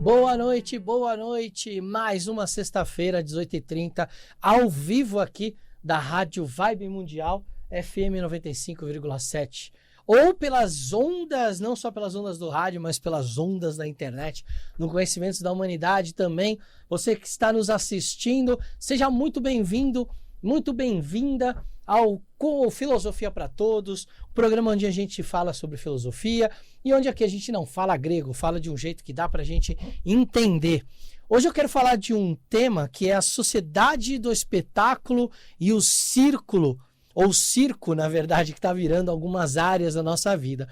Boa noite. Mais uma sexta-feira, 18h30, ao vivo aqui da Rádio Vibe Mundial, FM 95,7. Ou pelas ondas, não só pelas ondas do rádio, mas pelas ondas da internet, no Conhecimentos da Humanidade também. Você que está nos assistindo, seja muito bem-vindo, muito bem-vinda ao Filosofia para Todos, o programa onde a gente fala sobre filosofia e onde aqui a gente não fala grego, fala de um jeito que dá para a gente entender. Hoje eu quero falar de um tema que é a sociedade do espetáculo e o círculo, ou circo, na verdade, que está virando algumas áreas da nossa vida.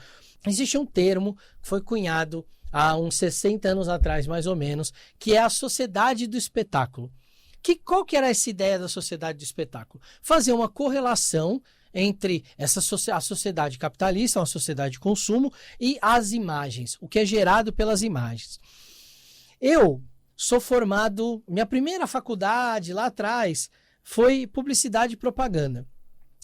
Existe um termo que foi cunhado há uns 60 anos atrás, mais ou menos, que é a sociedade do espetáculo. Qual que era essa ideia da sociedade do espetáculo? Fazer uma correlação entre a sociedade capitalista, uma sociedade de consumo, e as imagens, o que é gerado pelas imagens. Eu sou formado, minha primeira faculdade lá atrás foi publicidade e propaganda.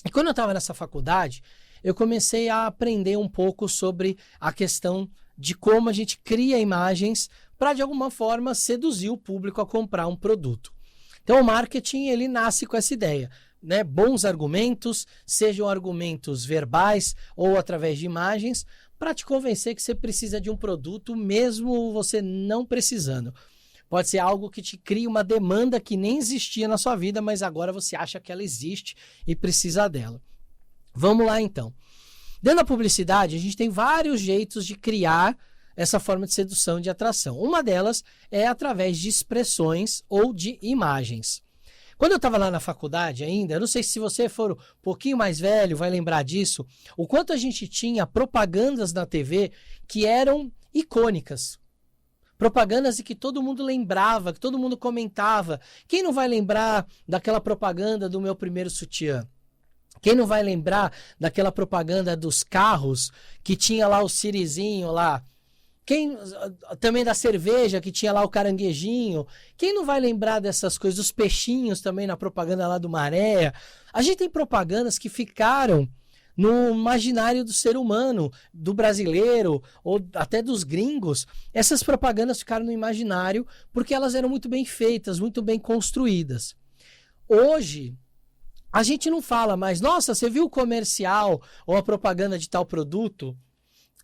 E quando eu estava nessa faculdade, eu comecei a aprender um pouco sobre a questão de como a gente cria imagens para, de alguma forma, seduzir o público a comprar um produto. Então, o marketing, ele nasce com essa ideia, né? Bons argumentos, sejam argumentos verbais ou através de imagens, para te convencer que você precisa de um produto, mesmo você não precisando. Pode ser algo que te cria uma demanda que nem existia na sua vida, mas agora você acha que ela existe e precisa dela. Vamos lá, então. Dentro da publicidade, a gente tem vários jeitos de criar essa forma de sedução e de atração. Uma delas é através de expressões ou de imagens. Quando eu estava lá na faculdade ainda, eu não sei se você for um pouquinho mais velho, vai lembrar disso, o quanto a gente tinha propagandas na TV que eram icônicas. Propagandas que todo mundo lembrava, que todo mundo comentava. Quem não vai lembrar daquela propaganda do meu primeiro sutiã? Quem não vai lembrar daquela propaganda dos carros que tinha lá o Sirizinho lá? Também da cerveja, que tinha lá o caranguejinho. Quem não vai lembrar dessas coisas, dos peixinhos também na propaganda lá do Maré? A gente tem propagandas que ficaram no imaginário do ser humano, do brasileiro, ou até dos gringos. Essas propagandas ficaram no imaginário porque elas eram muito bem feitas, muito bem construídas. Hoje, a gente não fala mais, nossa, você viu o comercial ou a propaganda de tal produto?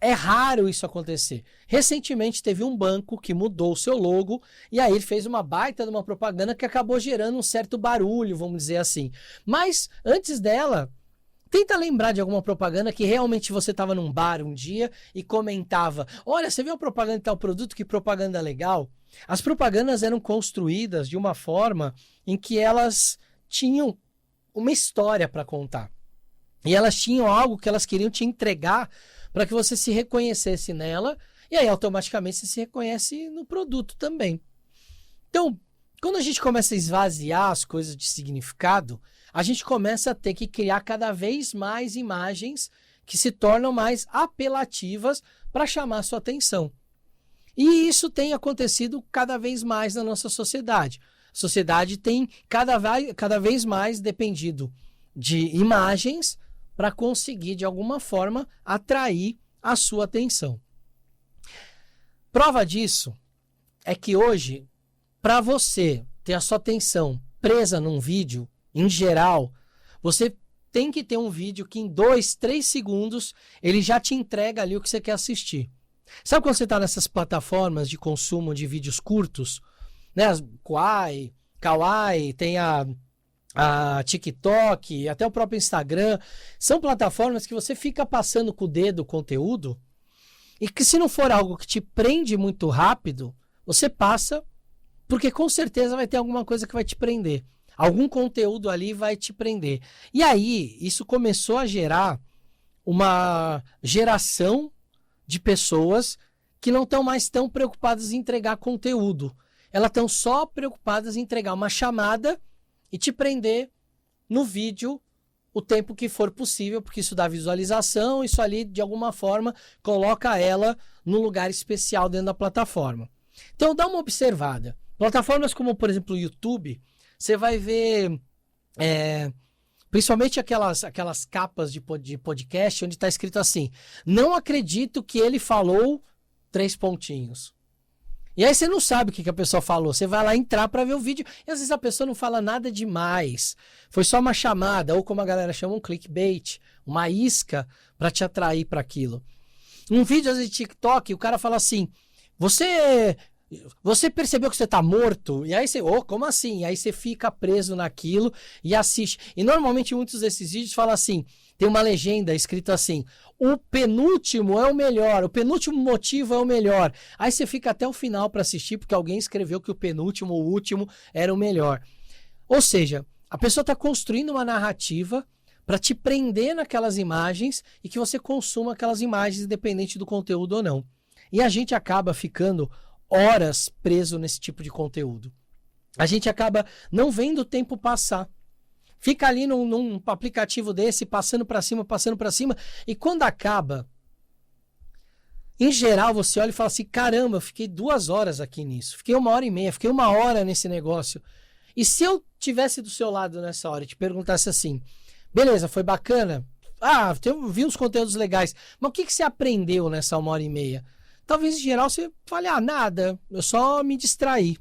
É raro isso acontecer. Recentemente teve um banco que mudou o seu logo e aí ele fez uma baita de uma propaganda que acabou gerando um certo barulho, vamos dizer assim. Mas antes dela, tenta lembrar de alguma propaganda que realmente você estava num bar um dia e comentava, olha, você viu a propaganda de tal produto? Que propaganda legal. As propagandas eram construídas de uma forma em que elas tinham uma história para contar. E elas tinham algo que elas queriam te entregar para que você se reconhecesse nela, e aí automaticamente você se reconhece no produto também. Então, quando a gente começa a esvaziar as coisas de significado, a gente começa a ter que criar cada vez mais imagens que se tornam mais apelativas para chamar a sua atenção. E isso tem acontecido cada vez mais na nossa sociedade. A sociedade tem cada vez mais dependido de imagens para conseguir, de alguma forma, atrair a sua atenção. Prova disso é que hoje, para você ter a sua atenção presa num vídeo, em geral, você tem que ter um vídeo que em 2, 3 segundos ele já te entrega ali o que você quer assistir. Sabe quando você está nessas plataformas de consumo de vídeos curtos? Né? As Kawaii, tem a TikTok, até o próprio Instagram, são plataformas que você fica passando com o dedo o conteúdo e que se não for algo que te prende muito rápido, você passa, porque com certeza vai ter alguma coisa que vai te prender. Algum conteúdo ali vai te prender. E aí, isso começou a gerar uma geração de pessoas que não estão mais tão preocupadas em entregar conteúdo. Elas estão só preocupadas em entregar uma chamada e te prender no vídeo o tempo que for possível, porque isso dá visualização, isso ali, de alguma forma, coloca ela num lugar especial dentro da plataforma. Então, dá uma observada. Plataformas como, por exemplo, o YouTube, você vai ver, principalmente aquelas capas de podcast, onde está escrito assim, não acredito que ele falou 3 pontinhos. E aí você não sabe o que a pessoa falou. Você vai lá entrar para ver o vídeo e às vezes a pessoa não fala nada demais. Foi só uma chamada, ou como a galera chama, um clickbait, uma isca para te atrair para aquilo. Um vídeo às vezes de TikTok, o cara fala assim, você percebeu que você tá morto? E aí você, como assim? E aí você fica preso naquilo e assiste. E normalmente muitos desses vídeos falam assim, tem uma legenda escrito assim, o penúltimo é o melhor, o penúltimo motivo é o melhor. Aí você fica até o final para assistir, porque alguém escreveu que o penúltimo, o último, era o melhor. Ou seja, a pessoa está construindo uma narrativa para te prender naquelas imagens e que você consuma aquelas imagens, independente do conteúdo ou não. E a gente acaba ficando horas preso nesse tipo de conteúdo. A gente acaba não vendo o tempo passar. Fica ali num aplicativo desse, passando para cima, e quando acaba, em geral você olha e fala assim, caramba, eu fiquei 2 horas aqui nisso, fiquei 1h30, fiquei 1 hora nesse negócio. E se eu tivesse do seu lado nessa hora e te perguntasse assim, beleza, foi bacana? Eu vi uns conteúdos legais, mas o que você aprendeu nessa 1h30? Talvez em geral você fale, nada, eu só me distraí.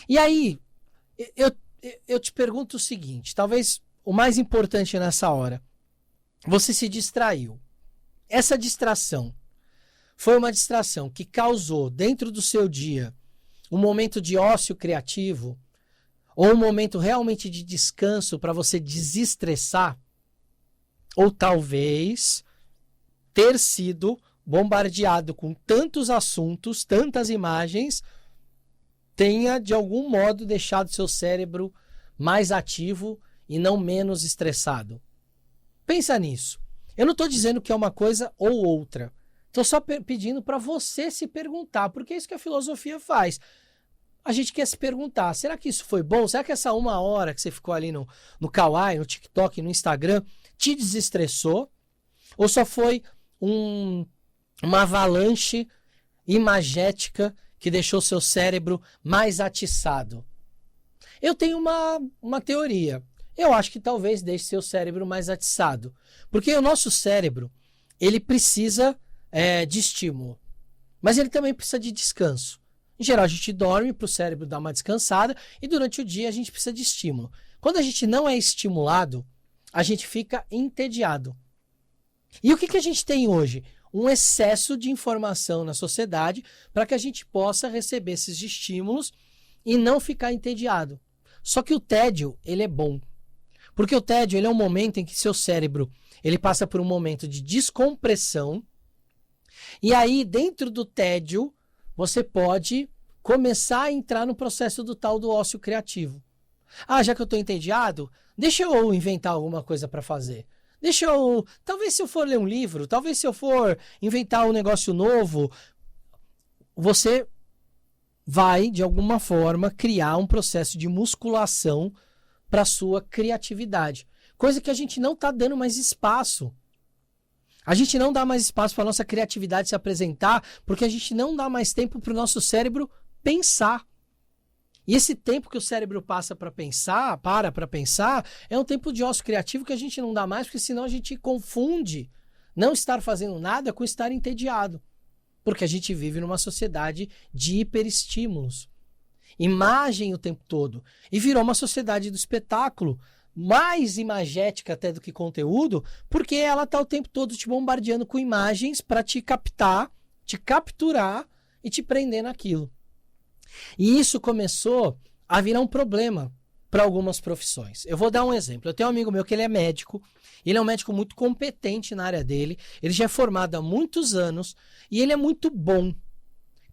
E aí, eu te pergunto o seguinte, talvez o mais importante nessa hora, você se distraiu. Essa distração foi uma distração que causou dentro do seu dia um momento de ócio criativo ou um momento realmente de descanso para você desestressar? Ou talvez ter sido bombardeado com tantos assuntos, tantas imagens, tenha de algum modo deixado seu cérebro mais ativo e não menos estressado. Pensa nisso. Eu não estou dizendo que é uma coisa ou outra. Estou só pedindo para você se perguntar, porque é isso que a filosofia faz. A gente quer se perguntar, será que isso foi bom? Será que essa 1 hora que você ficou ali no Kawaii, no TikTok, no Instagram, te desestressou? Ou só foi uma avalanche imagética que deixou seu cérebro mais atiçado? Eu tenho uma teoria. Eu acho que talvez deixe seu cérebro mais atiçado. Porque o nosso cérebro, ele precisa de estímulo. Mas ele também precisa de descanso. Em geral, a gente dorme para o cérebro dar uma descansada e durante o dia a gente precisa de estímulo. Quando a gente não é estimulado, a gente fica entediado. E o que a gente tem hoje? Um excesso de informação na sociedade para que a gente possa receber esses estímulos e não ficar entediado. Só que o tédio, ele é bom. Porque o tédio, ele é um momento em que seu cérebro, ele passa por um momento de descompressão. E aí, dentro do tédio, você pode começar a entrar no processo do tal do ócio criativo. Já que eu estou entediado, deixa eu inventar alguma coisa para fazer. Talvez se eu for ler um livro, talvez se eu for inventar um negócio novo, você vai, de alguma forma, criar um processo de musculação para a sua criatividade. Coisa que a gente não está dando mais espaço. A gente não dá mais espaço para a nossa criatividade se apresentar, porque a gente não dá mais tempo para o nosso cérebro pensar. E esse tempo que o cérebro passa para pensar, é um tempo de ócio criativo que a gente não dá mais, porque senão a gente confunde não estar fazendo nada com estar entediado. Porque a gente vive numa sociedade de hiperestímulos. Imagem o tempo todo. E virou uma sociedade do espetáculo, mais imagética até do que conteúdo, porque ela está o tempo todo te bombardeando com imagens para te captar, te capturar e te prender naquilo. E isso começou a virar um problema para algumas profissões. Eu vou dar um exemplo. Eu tenho um amigo meu que ele é médico, ele é um médico muito competente na área dele, ele já é formado há muitos anos e ele é muito bom.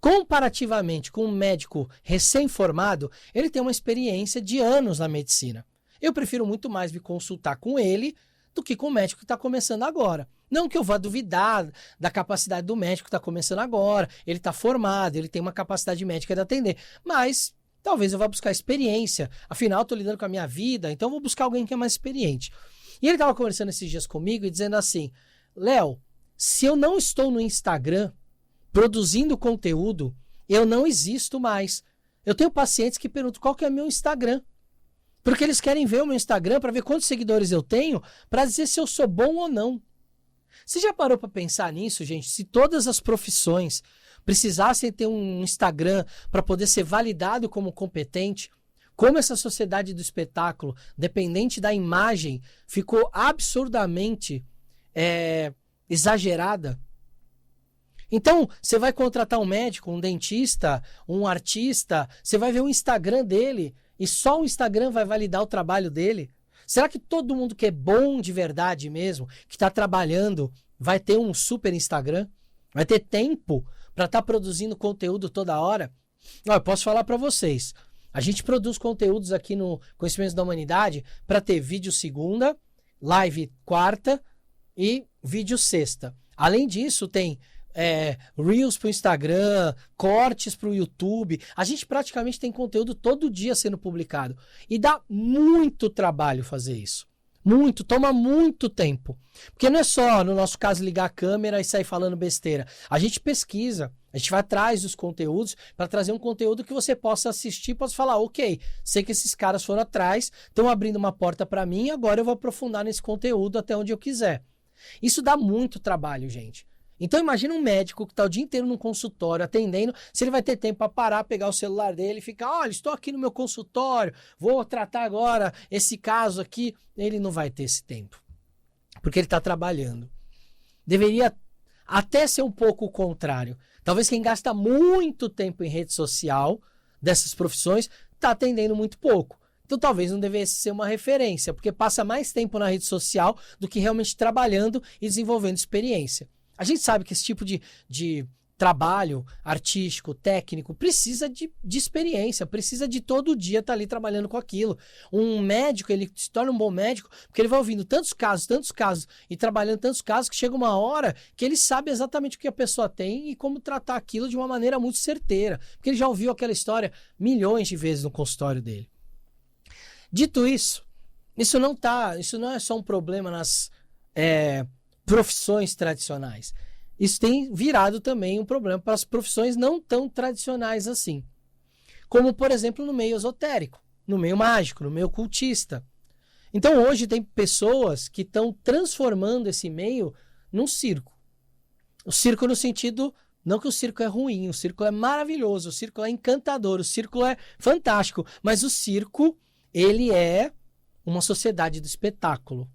Comparativamente com um médico recém-formado, ele tem uma experiência de anos na medicina. Eu prefiro muito mais me consultar com ele do que com o médico que está começando agora. Não que eu vá duvidar da capacidade do médico que está começando agora, ele está formado, ele tem uma capacidade médica de atender, mas talvez eu vá buscar experiência, afinal estou lidando com a minha vida, então vou buscar alguém que é mais experiente. E ele estava conversando esses dias comigo e dizendo assim, Léo, se eu não estou no Instagram produzindo conteúdo, eu não existo mais. Eu tenho pacientes que perguntam qual que é meu Instagram. Porque eles querem ver o meu Instagram para ver quantos seguidores eu tenho, para dizer se eu sou bom ou não. Você já parou para pensar nisso, gente? Se todas as profissões precisassem ter um Instagram para poder ser validado como competente, como essa sociedade do espetáculo, dependente da imagem, ficou absurdamente exagerada. Então, você vai contratar um médico, um dentista, um artista, você vai ver o Instagram dele e só o Instagram vai validar o trabalho dele? Será que todo mundo que é bom de verdade mesmo, que está trabalhando, vai ter um super Instagram? Vai ter tempo para estar produzindo conteúdo toda hora? Não, eu posso falar para vocês. A gente produz conteúdos aqui no Conhecimentos da Humanidade para ter vídeo segunda, live quarta e vídeo sexta. Além disso, tem Reels para o Instagram, cortes para o YouTube. A gente praticamente tem conteúdo todo dia sendo publicado. E dá muito trabalho fazer isso. Muito, toma muito tempo. Porque não é só, no nosso caso, ligar a câmera e sair falando besteira. A gente pesquisa, a gente vai atrás dos conteúdos para trazer um conteúdo que você possa assistir e possa falar, ok, sei que esses caras foram atrás, estão abrindo uma porta para mim, agora eu vou aprofundar nesse conteúdo até onde eu quiser. Isso dá muito trabalho, gente. Então imagina um médico que está o dia inteiro num consultório atendendo, se ele vai ter tempo para parar, pegar o celular dele e ficar, olha, estou aqui no meu consultório, vou tratar agora esse caso aqui. Ele não vai ter esse tempo, porque ele está trabalhando. Deveria até ser um pouco o contrário. Talvez quem gasta muito tempo em rede social, dessas profissões, está atendendo muito pouco. Então talvez não devesse ser uma referência, porque passa mais tempo na rede social do que realmente trabalhando e desenvolvendo experiência. A gente sabe que esse tipo de trabalho artístico, técnico, precisa de experiência, precisa de todo dia estar ali trabalhando com aquilo. Um médico, ele se torna um bom médico porque ele vai ouvindo tantos casos e trabalhando tantos casos que chega uma hora que ele sabe exatamente o que a pessoa tem e como tratar aquilo de uma maneira muito certeira, porque ele já ouviu aquela história milhões de vezes no consultório dele. Dito isso, isso não é só um problema nas profissões tradicionais. Isso tem virado também um problema para as profissões não tão tradicionais assim. Como, por exemplo, no meio esotérico, no meio mágico, no meio ocultista. Então, hoje tem pessoas que estão transformando esse meio num circo. O circo no sentido, não que o circo é ruim, o circo é maravilhoso, o circo é encantador, o circo é fantástico, mas o circo, ele é uma sociedade do espetáculo.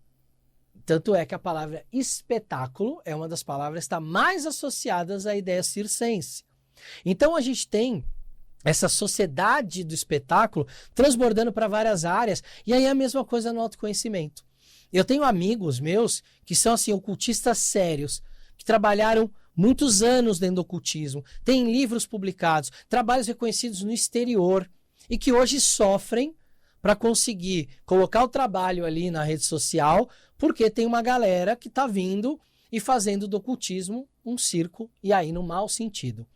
Tanto é que a palavra espetáculo é uma das palavras que está mais associadas à ideia circense. Então a gente tem essa sociedade do espetáculo transbordando para várias áreas, e aí é a mesma coisa no autoconhecimento. Eu tenho amigos meus que são assim, ocultistas sérios, que trabalharam muitos anos dentro do ocultismo, têm livros publicados, trabalhos reconhecidos no exterior, e que hoje sofrem para conseguir colocar o trabalho ali na rede social, porque tem uma galera que está vindo e fazendo do ocultismo um circo, e aí no mau sentido.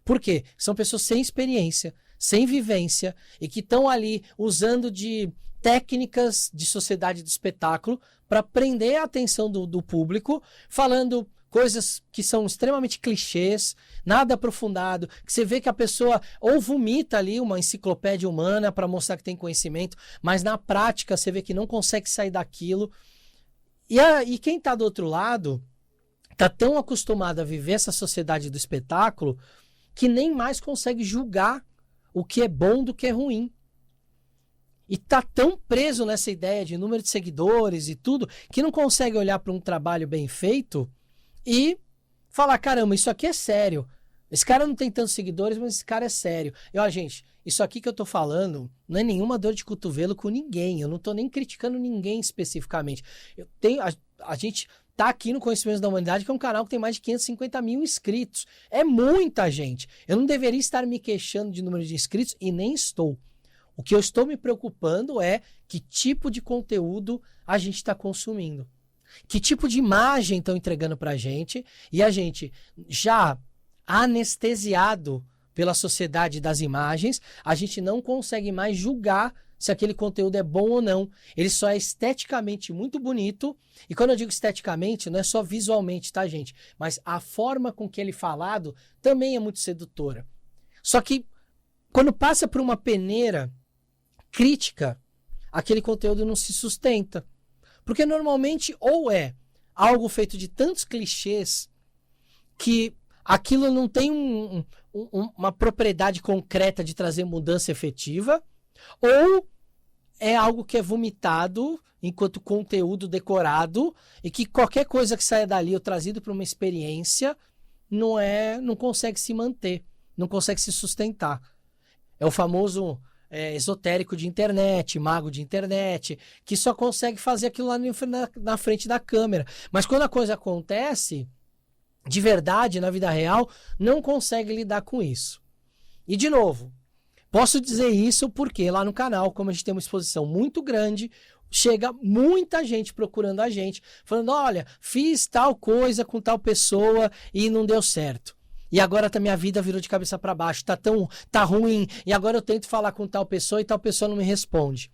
Por quê? São pessoas sem experiência, sem vivência, e que estão ali usando de técnicas de sociedade do espetáculo para prender a atenção do público, falando coisas que são extremamente clichês, nada aprofundado, que você vê que a pessoa ou vomita ali uma enciclopédia humana para mostrar que tem conhecimento, mas na prática você vê que não consegue sair daquilo. E quem está do outro lado está tão acostumado a viver essa sociedade do espetáculo que nem mais consegue julgar o que é bom do que é ruim. E está tão preso nessa ideia de número de seguidores e tudo, que não consegue olhar para um trabalho bem feito e falar, caramba, isso aqui é sério. Esse cara não tem tantos seguidores, mas esse cara é sério. E ó, gente, isso aqui que eu tô falando não é nenhuma dor de cotovelo com ninguém. Eu não tô nem criticando ninguém especificamente. A gente tá aqui no Conhecimentos da Humanidade, que é um canal que tem mais de 550 mil inscritos. É muita gente. Eu não deveria estar me queixando de número de inscritos e nem estou. O que eu estou me preocupando é que tipo de conteúdo a gente está consumindo. Que tipo de imagem estão entregando pra gente, e a gente já anestesiado pela sociedade das imagens, a gente não consegue mais julgar se aquele conteúdo é bom ou não. Ele só é esteticamente muito bonito, e quando eu digo esteticamente, não é só visualmente, tá, gente? Mas a forma com que ele é falado também é muito sedutora. Só que quando passa por uma peneira crítica, aquele conteúdo não se sustenta. Porque normalmente ou é algo feito de tantos clichês que aquilo não tem uma propriedade concreta de trazer mudança efetiva, ou é algo que é vomitado enquanto conteúdo decorado e que qualquer coisa que saia dali ou trazido para uma experiência não consegue se manter, não consegue se sustentar. É o famoso esotérico de internet, mago de internet, que só consegue fazer aquilo lá na frente da câmera. Mas quando a coisa acontece, de verdade, na vida real, não consegue lidar com isso. E, de novo, posso dizer isso porque lá no canal, como a gente tem uma exposição muito grande, chega muita gente procurando a gente, falando, olha, fiz tal coisa com tal pessoa e não deu certo. E agora minha vida virou de cabeça para baixo, tá ruim, e agora eu tento falar com tal pessoa e tal pessoa não me responde.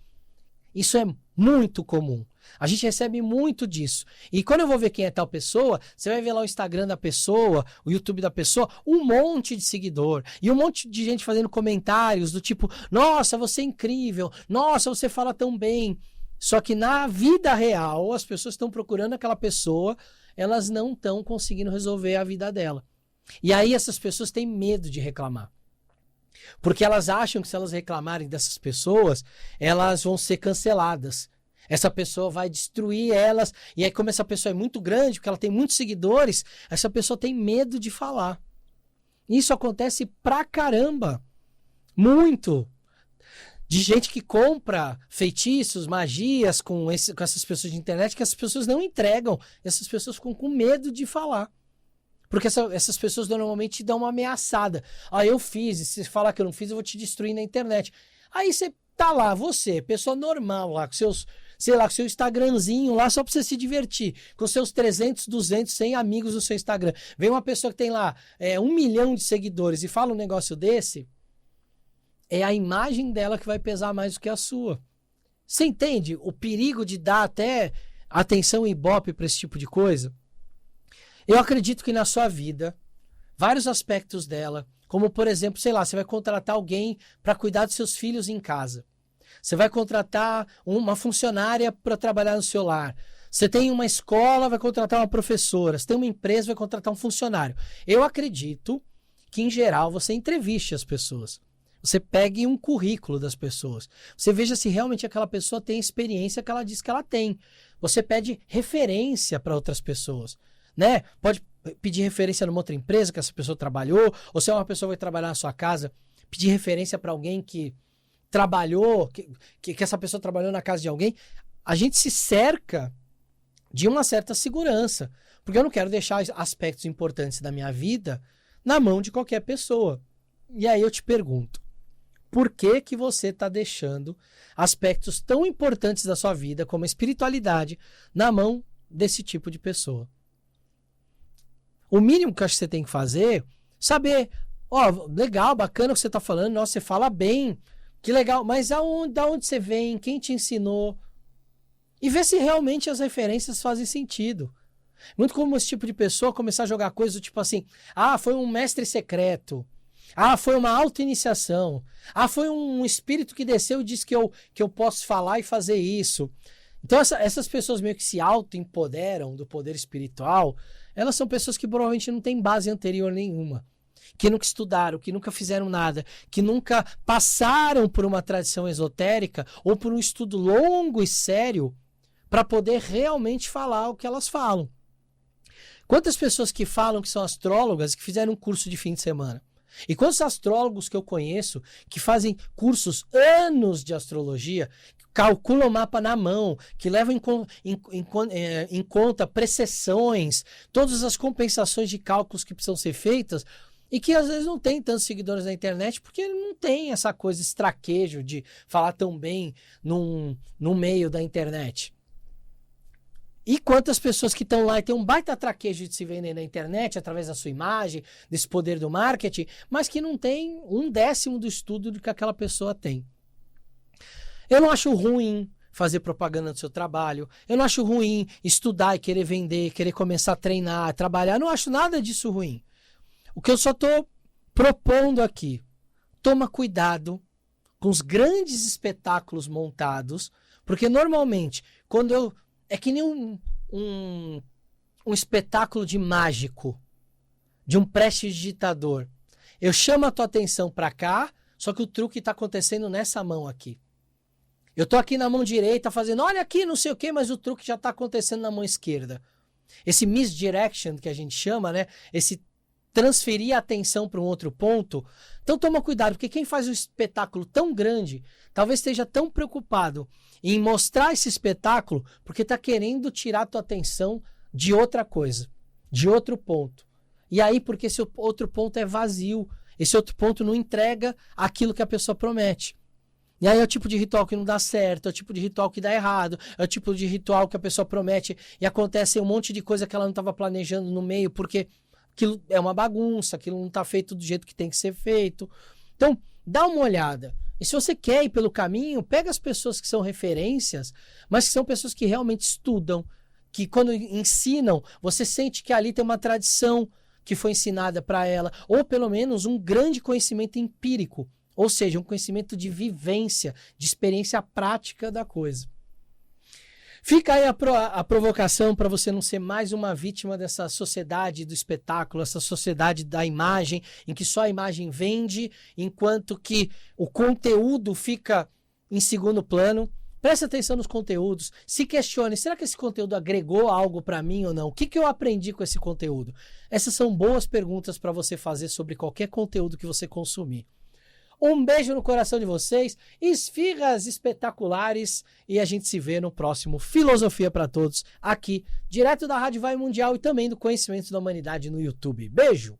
Isso é muito comum. A gente recebe muito disso. E quando eu vou ver quem é tal pessoa, você vai ver lá o Instagram da pessoa, o YouTube da pessoa, um monte de seguidor. E um monte de gente fazendo comentários do tipo, nossa, você é incrível, nossa, você fala tão bem. Só que na vida real, as pessoas estão procurando aquela pessoa, elas não estão conseguindo resolver a vida dela. E aí essas pessoas têm medo de reclamar. Porque elas acham que se elas reclamarem dessas pessoas, elas vão ser canceladas. Essa pessoa vai destruir elas. E aí, como essa pessoa é muito grande, porque ela tem muitos seguidores, essa pessoa tem medo de falar. Isso acontece pra caramba. Muito. De gente que compra feitiços, magias com essas pessoas de internet, que essas pessoas não entregam. Essas pessoas ficam com medo de falar. Porque essas pessoas normalmente dão uma ameaçada. Eu fiz, e se falar que eu não fiz, eu vou te destruir na internet. Aí você tá lá, você, pessoa normal lá, com seus, sei lá, com seu Instagramzinho lá, só pra você se divertir. Com seus 300, 200, 100 amigos no seu Instagram. Vem uma pessoa que tem lá 1 milhão de seguidores e fala um negócio desse, é a imagem dela que vai pesar mais do que a sua. Você entende o perigo de dar até atenção e ibope pra esse tipo de coisa? Eu acredito que na sua vida, vários aspectos dela, como por exemplo, sei lá, você vai contratar alguém para cuidar dos seus filhos em casa. Você vai contratar uma funcionária para trabalhar no seu lar. Você tem uma escola, vai contratar uma professora. Você tem uma empresa, vai contratar um funcionário. Eu acredito que, em geral, você entreviste as pessoas. Você pegue um currículo das pessoas. Você veja se realmente aquela pessoa tem a experiência que ela diz que ela tem. Você pede referência para outras pessoas. Né? Pode pedir referência numa outra empresa que essa pessoa trabalhou, ou se é uma pessoa que vai trabalhar na sua casa, pedir referência para alguém que trabalhou, que essa pessoa trabalhou na casa de alguém. A gente se cerca de uma certa segurança, porque eu não quero deixar aspectos importantes da minha vida na mão de qualquer pessoa. E aí eu te pergunto, por que você está deixando aspectos tão importantes da sua vida, como a espiritualidade, na mão desse tipo de pessoa? O mínimo que eu acho que você tem que fazer, saber, legal, bacana o que você está falando, nossa, você fala bem, que legal, mas da onde você vem, quem te ensinou? E ver se realmente as referências fazem sentido. Muito comum esse tipo de pessoa começar a jogar coisas do tipo assim, foi um mestre secreto, foi uma auto-iniciação, foi um espírito que desceu e disse que eu posso falar e fazer isso. Então essas pessoas meio que se auto-empoderam do poder espiritual, elas são pessoas que provavelmente não têm base anterior nenhuma, que nunca estudaram, que nunca fizeram nada, que nunca passaram por uma tradição esotérica ou por um estudo longo e sério para poder realmente falar o que elas falam. Quantas pessoas que falam que são astrólogas que fizeram um curso de fim de semana? E quantos astrólogos que eu conheço que fazem cursos anos de astrologia, calculam o mapa na mão, que levam em conta precessões, todas as compensações de cálculos que precisam ser feitas, e que às vezes não tem tantos seguidores na internet, porque ele não tem essa coisa, esse traquejo de falar tão bem no meio da internet. E quantas pessoas que estão lá e tem um baita traquejo de se vender na internet através da sua imagem, desse poder do marketing, mas que não tem 1/10 do estudo do que aquela pessoa tem. Eu não acho ruim fazer propaganda do seu trabalho. Eu não acho ruim estudar e querer vender, querer começar a treinar, trabalhar. Eu não acho nada disso ruim. O que eu só estou propondo aqui, toma cuidado com os grandes espetáculos montados, porque normalmente, é que nem um espetáculo de mágico. de um prestidigitador. Eu chamo a tua atenção para cá, só que o truque está acontecendo nessa mão aqui. Eu tô aqui na mão direita fazendo, olha aqui, não sei o quê, mas o truque já está acontecendo na mão esquerda. Esse misdirection que a gente chama, né? Esse transferir a atenção para um outro ponto. Então toma cuidado, porque quem faz um espetáculo tão grande, talvez esteja tão preocupado em mostrar esse espetáculo, porque está querendo tirar a tua atenção de outra coisa, de outro ponto. E aí, porque esse outro ponto é vazio, esse outro ponto não entrega aquilo que a pessoa promete. E aí é o tipo de ritual que não dá certo, é o tipo de ritual que dá errado, é o tipo de ritual que a pessoa promete e acontece um monte de coisa que ela não estava planejando no meio, porque aquilo é uma bagunça, aquilo não está feito do jeito que tem que ser feito. Então, dá uma olhada. E se você quer ir pelo caminho, pega as pessoas que são referências, mas que são pessoas que realmente estudam, que quando ensinam, você sente que ali tem uma tradição que foi ensinada para ela, ou pelo menos um grande conhecimento empírico, ou seja, um conhecimento de vivência, de experiência prática da coisa. Fica aí a provocação para você não ser mais uma vítima dessa sociedade do espetáculo, essa sociedade da imagem, em que só a imagem vende, enquanto que o conteúdo fica em segundo plano. Preste atenção nos conteúdos, se questione, será que esse conteúdo agregou algo para mim ou não? O que eu aprendi com esse conteúdo? Essas são boas perguntas para você fazer sobre qualquer conteúdo que você consumir. Um beijo no coração de vocês, esfirras espetaculares e a gente se vê no próximo Filosofia para Todos, aqui, direto da Rádio Vai Mundial e também do Conhecimento da Humanidade no YouTube. Beijo!